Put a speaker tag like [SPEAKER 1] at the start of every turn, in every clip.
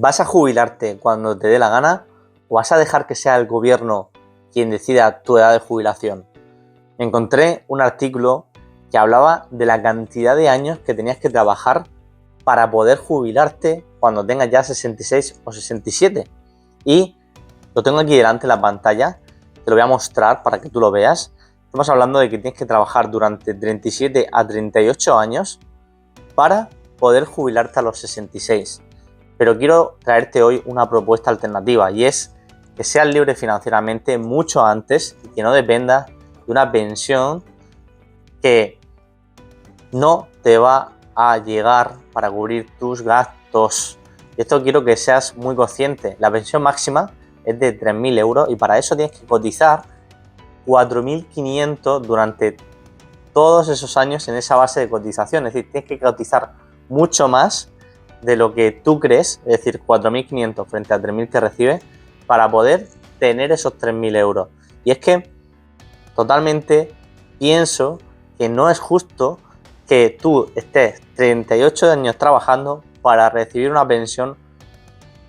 [SPEAKER 1] ¿Vas a jubilarte cuando te dé la gana o vas a dejar que sea el gobierno quien decida tu edad de jubilación? Encontré un artículo que hablaba de la cantidad de años que tenías que trabajar para poder jubilarte cuando tengas ya 66 o 67. Y lo tengo aquí delante en la pantalla, te lo voy a mostrar para que tú lo veas. Estamos hablando de que tienes que trabajar durante 37 a 38 años para poder jubilarte a los 66. Pero quiero traerte hoy una propuesta alternativa y es que seas libre financieramente mucho antes y que no dependas de una pensión que no te va a llegar para cubrir tus gastos. Y esto quiero que seas muy consciente. La pensión máxima es de 3.000 euros y para eso tienes que cotizar 4.500 durante todos esos años en esa base de cotización. Es decir, tienes que cotizar mucho más de lo que tú crees, es decir, 4.500 frente a 3.000 que recibes para poder tener esos 3.000 euros. Y es que totalmente pienso que no es justo que tú estés 38 años trabajando para recibir una pensión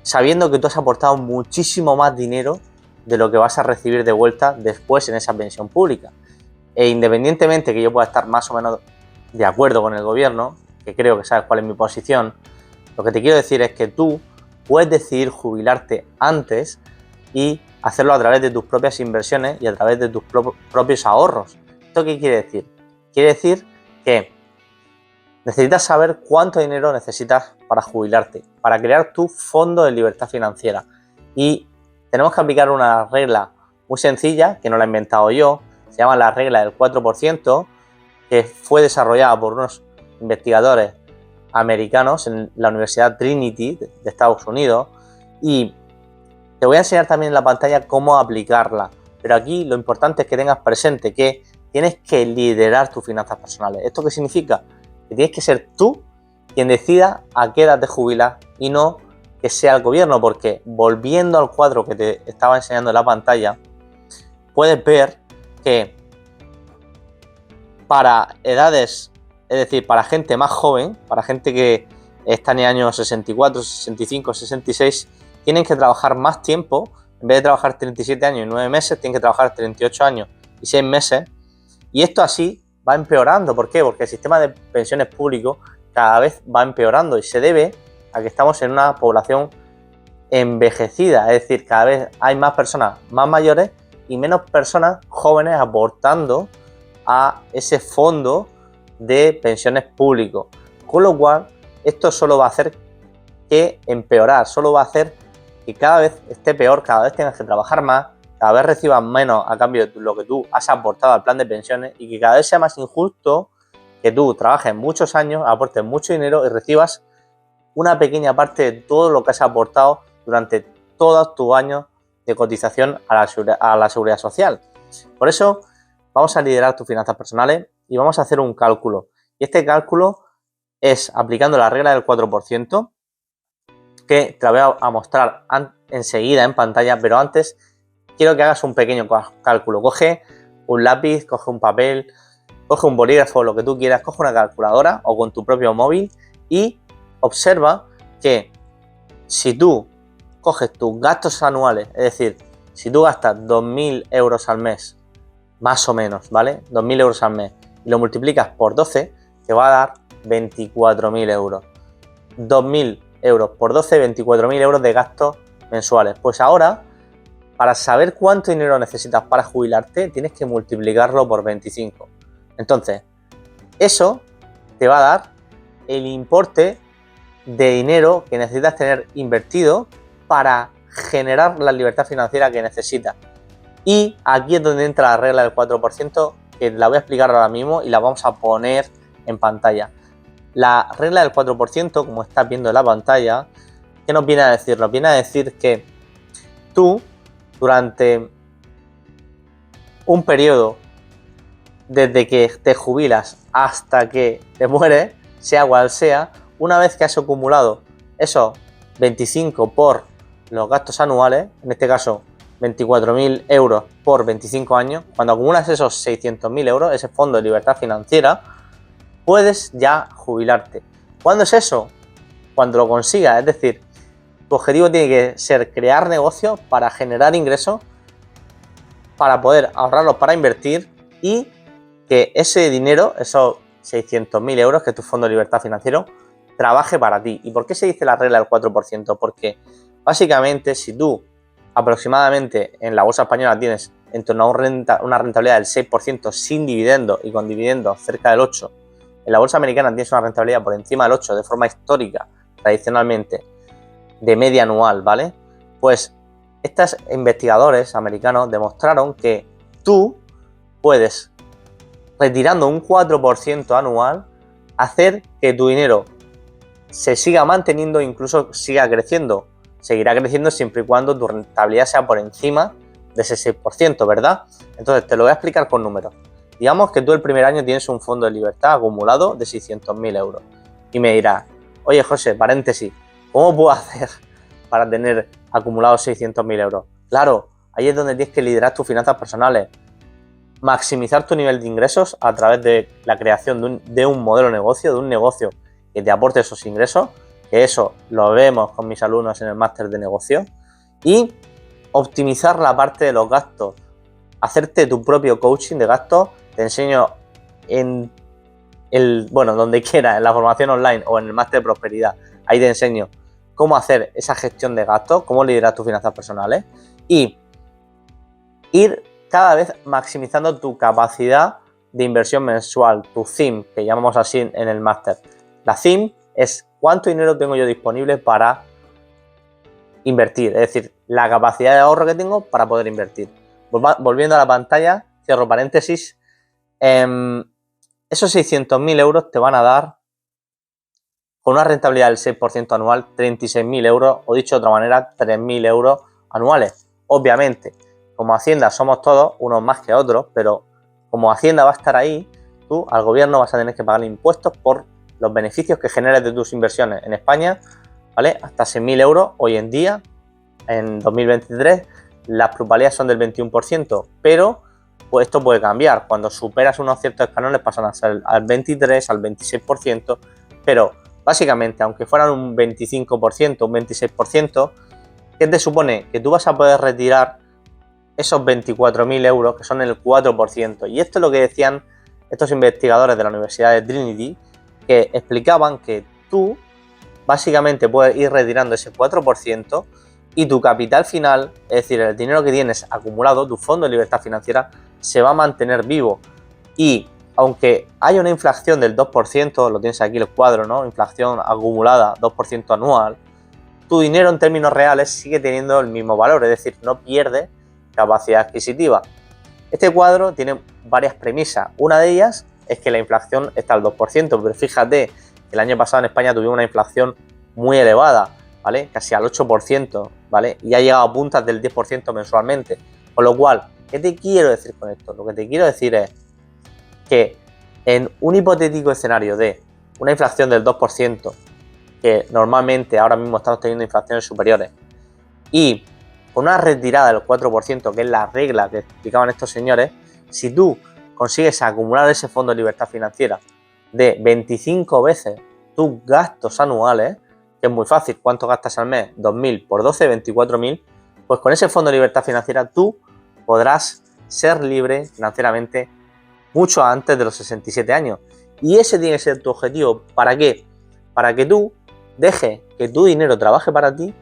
[SPEAKER 1] sabiendo que tú has aportado muchísimo más dinero de lo que vas a recibir de vuelta después en esa pensión pública. E independientemente que yo pueda estar más o menos de acuerdo con el gobierno, que creo que sabes cuál es mi posición, lo que te quiero decir es que tú puedes decidir jubilarte antes y hacerlo a través de tus propias inversiones y a través de tus propios ahorros. ¿Esto qué quiere decir? Quiere decir que necesitas saber cuánto dinero necesitas para jubilarte, para crear tu fondo de libertad financiera. Y tenemos que aplicar una regla muy sencilla, que no la he inventado yo, se llama la regla del 4%, que fue desarrollada por unos investigadores americanos en la Universidad Trinity de Estados Unidos. Y te voy a enseñar también en la pantalla cómo aplicarla. Pero aquí lo importante es que tengas presente que tienes que liderar tus finanzas personales. ¿Esto qué significa? Que tienes que ser tú quien decida a qué edad te jubilas y no que sea el gobierno, porque volviendo al cuadro que te estaba enseñando en la pantalla, puedes ver que para edades, es decir, para gente más joven, para gente que está en el año 64, 65, 66, tienen que trabajar más tiempo. En vez de trabajar 37 años y 9 meses, tienen que trabajar 38 años y 6 meses. Y esto así va empeorando. ¿Por qué? Porque el sistema de pensiones público cada vez va empeorando y se debe a que estamos en una población envejecida. Es decir, cada vez hay más personas más mayores y menos personas jóvenes aportando a ese fondo de pensiones público. Con lo cual, esto solo va a hacer que empeorar, solo va a hacer que cada vez esté peor, cada vez tengas que trabajar más, cada vez recibas menos a cambio de lo que tú has aportado al plan de pensiones y que cada vez sea más injusto que tú trabajes muchos años, aportes mucho dinero y recibas una pequeña parte de todo lo que has aportado durante todos tus años de cotización a la seguridad social. Por eso vamos a liderar tus finanzas personales y vamos a hacer un cálculo. Y este cálculo es aplicando la regla del 4%, que te la voy a mostrar enseguida en pantalla, pero antes quiero que hagas un pequeño cálculo. Coge un lápiz, coge un papel, coge un bolígrafo, lo que tú quieras, coge una calculadora o con tu propio móvil y observa que si tú coges tus gastos anuales, es decir, si tú gastas 2.000 euros al mes, más o menos, ¿vale? 2.000 euros al mes y lo multiplicas por 12, te va a dar 24.000 euros. 2.000 euros por 12, 24.000 euros de gastos mensuales. Pues ahora, para saber cuánto dinero necesitas para jubilarte, tienes que multiplicarlo por 25. Entonces, eso te va a dar el importe de dinero que necesitas tener invertido para generar la libertad financiera que necesitas. Y aquí es donde entra la regla del 4%, que la voy a explicar ahora mismo y la vamos a poner en pantalla. La regla del 4%, como estás viendo en la pantalla, ¿qué nos viene a decir? Nos viene a decir que tú, durante un periodo desde que te jubilas hasta que te mueres, sea cual sea, una vez que has acumulado esos 25 por los gastos anuales, en este caso 24.000 euros por 25 años, cuando acumulas esos 600.000 euros, ese fondo de libertad financiera, puedes ya jubilarte. ¿Cuándo es eso? Cuando lo consigas, es decir, Tu objetivo tiene que ser crear negocios para generar ingresos, para poder ahorrarlos para invertir y que ese dinero, esos 600.000 euros, que es tu fondo de libertad financiero, trabaje para ti. ¿Y por qué se dice la regla del 4%? Porque básicamente si tú aproximadamente en la bolsa española tienes en torno a una rentabilidad del 6% sin dividendos y con dividendos cerca del 8%, en la bolsa americana tienes una rentabilidad por encima del 8% de forma histórica, tradicionalmente, de media anual, ¿vale? Pues estos investigadores americanos demostraron que tú puedes, retirando un 4% anual, hacer que tu dinero se siga manteniendo e incluso siga creciendo. Seguirá creciendo siempre y cuando tu rentabilidad sea por encima de ese 6%, ¿verdad? Entonces te lo voy a explicar con números. Digamos que tú el primer año tienes un fondo de libertad acumulado de 600.000 euros. Y me dirás, oye José, paréntesis, ¿cómo puedo hacer para tener acumulados 600.000 euros? Claro, ahí es donde tienes que liderar tus finanzas personales. Maximizar tu nivel de ingresos a través de la creación de un modelo de negocio, de un negocio que te aporte esos ingresos, que eso lo vemos con mis alumnos en el máster de negocio, y optimizar la parte de los gastos, hacerte tu propio coaching de gastos. Te enseño donde quieras, en la formación online o en el máster de prosperidad, ahí te enseño cómo hacer esa gestión de gastos, cómo liderar tus finanzas personales y ir cada vez maximizando tu capacidad de inversión mensual, tu CIM, que llamamos así en el máster. La CIM es cuánto dinero tengo yo disponible para invertir, es decir, la capacidad de ahorro que tengo para poder invertir. Volviendo a la pantalla, cierro paréntesis, esos 600.000 euros te van a dar, con una rentabilidad del 6% anual, 36.000 euros, o dicho de otra manera, 3.000 euros anuales. Obviamente, como Hacienda somos todos, unos más que otros, pero como Hacienda va a estar ahí, tú al gobierno vas a tener que pagar impuestos por los beneficios que generes de tus inversiones. En España, ¿vale? Hasta 6.000 euros hoy en día, en 2023, las plusvalías son del 21%, pero pues esto puede cambiar. Cuando superas unos ciertos escalones pasan a ser al 23%, al 26%, pero básicamente, aunque fueran un 25%, un 26%, ¿qué te supone? Que tú vas a poder retirar esos 24.000 euros, que son el 4%. Y esto es lo que decían estos investigadores de la Universidad de Trinity, que explicaban que tú básicamente puedes ir retirando ese 4% y tu capital final, es decir, el dinero que tienes acumulado, tu fondo de libertad financiera, se va a mantener vivo. Y aunque haya una inflación del 2%, lo tienes aquí el cuadro, ¿no? Inflación acumulada 2% anual, tu dinero en términos reales sigue teniendo el mismo valor, es decir, no pierde capacidad adquisitiva. Este cuadro tiene varias premisas. Una de ellas es que la inflación está al 2%, pero fíjate, el año pasado en España tuvimos una inflación muy elevada, ¿vale? Casi al 8%, ¿vale? Y ha llegado a puntas del 10% mensualmente. Con lo cual, ¿qué te quiero decir con esto? Lo que te quiero decir es que en un hipotético escenario de una inflación del 2%, que normalmente ahora mismo estamos teniendo inflaciones superiores, y con una retirada del 4%, que es la regla que explicaban estos señores, si tú consigues acumular ese fondo de libertad financiera de 25 veces tus gastos anuales, que es muy fácil, ¿cuánto gastas al mes? 2.000 por 12, 24.000, pues con ese fondo de libertad financiera tú podrás ser libre financieramente mucho antes de los 67 años. Y ese tiene que ser tu objetivo. ¿Para qué? Para que tú dejes que tu dinero trabaje para ti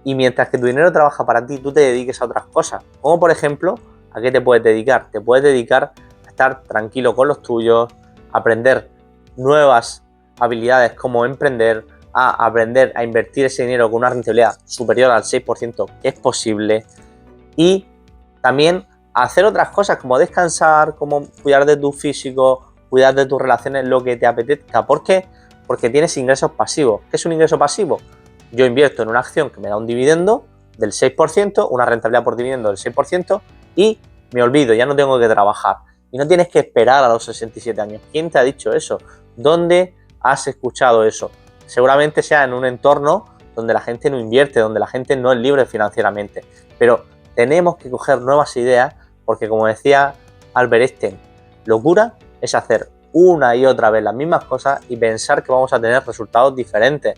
[SPEAKER 1] y mientras que tu dinero trabaja para ti, tú te dediques a otras cosas. Como por ejemplo, ¿a qué te puedes dedicar? Te puedes dedicar a estar tranquilo con los tuyos, a aprender nuevas habilidades como emprender, a aprender a invertir ese dinero con una rentabilidad superior al 6%, que es posible, y también a hacer otras cosas como descansar, como cuidar de tu físico, cuidar de tus relaciones, lo que te apetezca. ¿Por qué? Porque tienes ingresos pasivos. ¿Qué es un ingreso pasivo? Yo invierto en una acción que me da un dividendo del 6%, una rentabilidad por dividendo del 6%, y me olvido, ya no tengo que trabajar. Y no tienes que esperar a los 67 años. ¿Quién te ha dicho eso? ¿Dónde has escuchado eso? Seguramente sea en un entorno donde la gente no invierte, donde la gente no es libre financieramente. Pero tenemos que coger nuevas ideas porque, como decía Albert Einstein, locura es hacer una y otra vez las mismas cosas y pensar que vamos a tener resultados diferentes.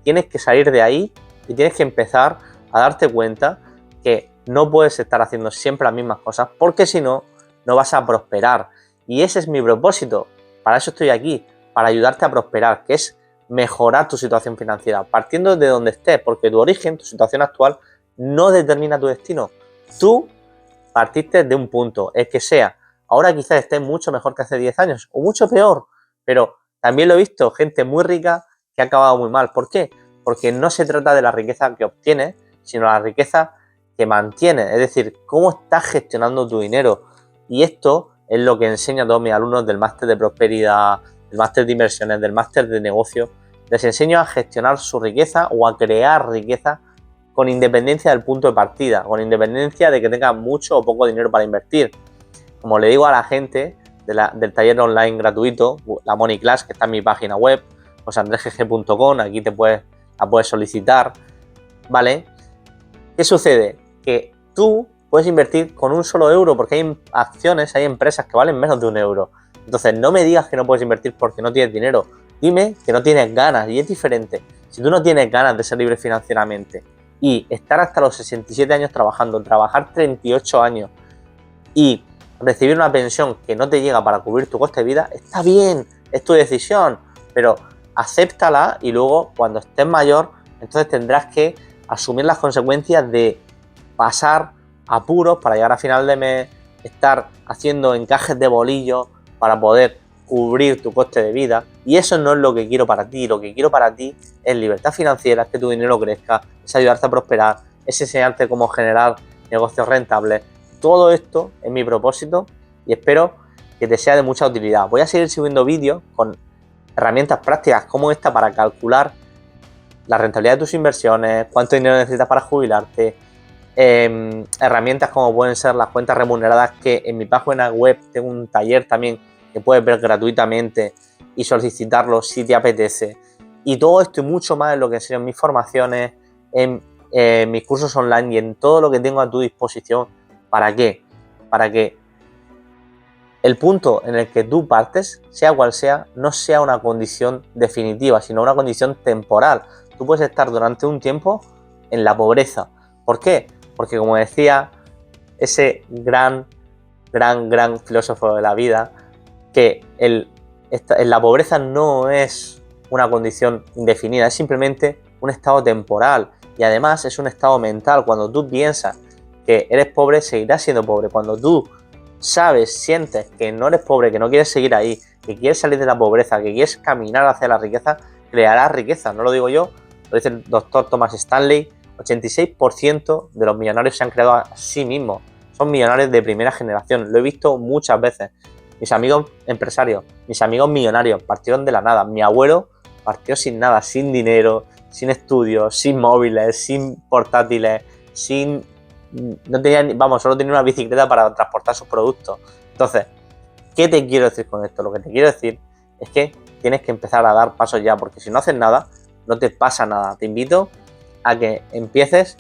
[SPEAKER 1] Tienes que salir de ahí y tienes que empezar a darte cuenta que no puedes estar haciendo siempre las mismas cosas, porque si no, no vas a prosperar. Y ese es mi propósito. Para eso estoy aquí, para ayudarte a prosperar, que es mejorar tu situación financiera, partiendo de donde estés, porque tu origen, tu situación actual, no determina tu destino. Tú partiste de un punto, el que sea. Ahora quizás estés mucho mejor que hace 10 años, o mucho peor, pero también lo he visto, gente muy rica que ha acabado muy mal. ¿Por qué? Porque no se trata de la riqueza que obtienes, sino la riqueza que mantienes, es decir, cómo estás gestionando tu dinero. Y esto es lo que enseño a todos mis alumnos del máster de prosperidad, del máster de inversiones, del máster de negocios. Les enseño a gestionar su riqueza o a crear riqueza con independencia del punto de partida, con independencia de que tengan mucho o poco dinero para invertir. Como le digo a la gente del taller online gratuito, la Money Class, que está en mi página web, josandresgg.com, aquí la puedes solicitar, ¿vale? ¿Qué sucede? Que tú puedes invertir con un solo euro, porque hay acciones, hay empresas que valen menos de un euro. Entonces, no me digas que no puedes invertir porque no tienes dinero. Dime que no tienes ganas, y es diferente. Si tú no tienes ganas de ser libre financieramente y estar hasta los 67 años trabajando, trabajar 38 años y recibir una pensión que no te llega para cubrir tu coste de vida, está bien, es tu decisión, pero acéptala y luego cuando estés mayor, entonces tendrás que asumir las consecuencias de pasar apuros para llegar a final de mes, estar haciendo encajes de bolillos para poder cubrir tu coste de vida, y eso no es lo que quiero para ti. Lo que quiero para ti es libertad financiera, es que tu dinero crezca, es ayudarte a prosperar, es enseñarte cómo generar negocios rentables. Todo esto es mi propósito y espero que te sea de mucha utilidad. Voy a seguir subiendo vídeos con herramientas prácticas como esta para calcular la rentabilidad de tus inversiones, cuánto dinero necesitas para jubilarte, herramientas como pueden ser las cuentas remuneradas, que en mi página web tengo un taller también que puedes ver gratuitamente y solicitarlo si te apetece. Y todo esto y mucho más es lo que enseño en mis formaciones, en mis cursos online y en todo lo que tengo a tu disposición. ¿Para qué? Para que el punto en el que tú partes, sea cual sea, no sea una condición definitiva, sino una condición temporal. Tú puedes estar durante un tiempo en la pobreza. ¿Por qué? Porque, como decía ese gran filósofo de la vida, que la pobreza no es una condición indefinida, es simplemente un estado temporal, y además es un estado mental. Cuando tú piensas que eres pobre, seguirás siendo pobre. Cuando tú sabes, sientes que no eres pobre, que no quieres seguir ahí, que quieres salir de la pobreza, que quieres caminar hacia la riqueza, crearás riqueza. No lo digo yo, lo dice el doctor Thomas Stanley. 86% de los millonarios se han creado a sí mismos. Son millonarios de primera generación. Lo he visto muchas veces. Mis amigos empresarios, mis amigos millonarios partieron de la nada. Mi abuelo partió sin nada, sin dinero, sin estudios, sin móviles, sin portátiles, no tenía, solo tenía una bicicleta para transportar sus productos. Entonces, ¿qué te quiero decir con esto? Lo que te quiero decir es que tienes que empezar a dar pasos ya, porque si no haces nada, no te pasa nada. Te invito a que empieces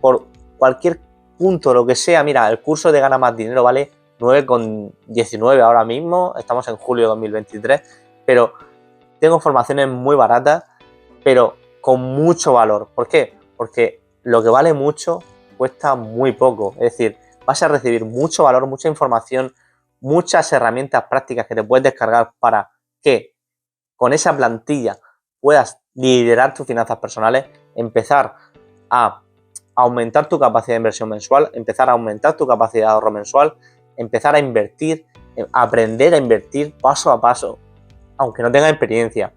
[SPEAKER 1] por cualquier punto, lo que sea. Mira, el curso de Gana Más Dinero vale 9,19 ahora mismo, estamos en julio de 2023, pero tengo formaciones muy baratas, pero con mucho valor. ¿Por qué? Porque lo que vale mucho cuesta muy poco. Es decir, vas a recibir mucho valor, mucha información, muchas herramientas prácticas que te puedes descargar para que con esa plantilla puedas liderar tus finanzas personales, empezar a aumentar tu capacidad de inversión mensual, empezar a aumentar tu capacidad de ahorro mensual, empezar a invertir, aprender a invertir paso a paso, aunque no tengas experiencia,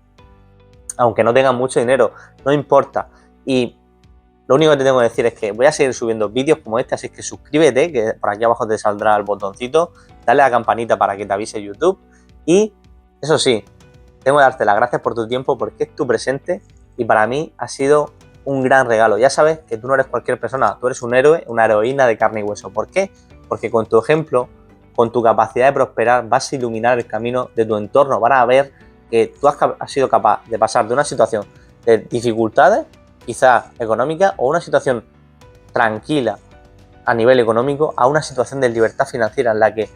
[SPEAKER 1] aunque no tengas mucho dinero, no importa. Y lo único que te tengo que decir es que voy a seguir subiendo vídeos como este, así que suscríbete, que por aquí abajo te saldrá el botoncito, dale a la campanita para que te avise YouTube, y eso sí, tengo que darte las gracias por tu tiempo, porque es tu presente y para mí ha sido un gran regalo. Ya sabes que tú no eres cualquier persona, tú eres un héroe, una heroína de carne y hueso. ¿Por qué? Porque con tu ejemplo, con tu capacidad de prosperar, vas a iluminar el camino de tu entorno. Van a ver que tú has sido capaz de pasar de una situación de dificultades, quizás económicas, o una situación tranquila a nivel económico, a una situación de libertad financiera en la que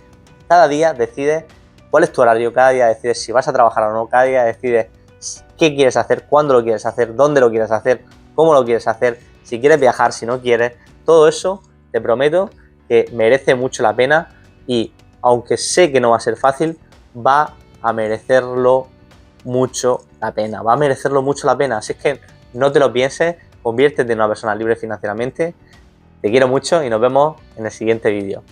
[SPEAKER 1] cada día decides cuál es tu horario, cada día decides si vas a trabajar o no, cada día decides qué quieres hacer, cuándo lo quieres hacer, dónde lo quieres hacer. cómo lo quieres hacer, si quieres viajar, si no quieres, todo eso te prometo que merece mucho la pena y aunque sé que no va a ser fácil, va a merecerlo mucho la pena, va a merecerlo mucho la pena, así es que no te lo pienses, conviértete en una persona libre financieramente, te quiero mucho y nos vemos en el siguiente vídeo.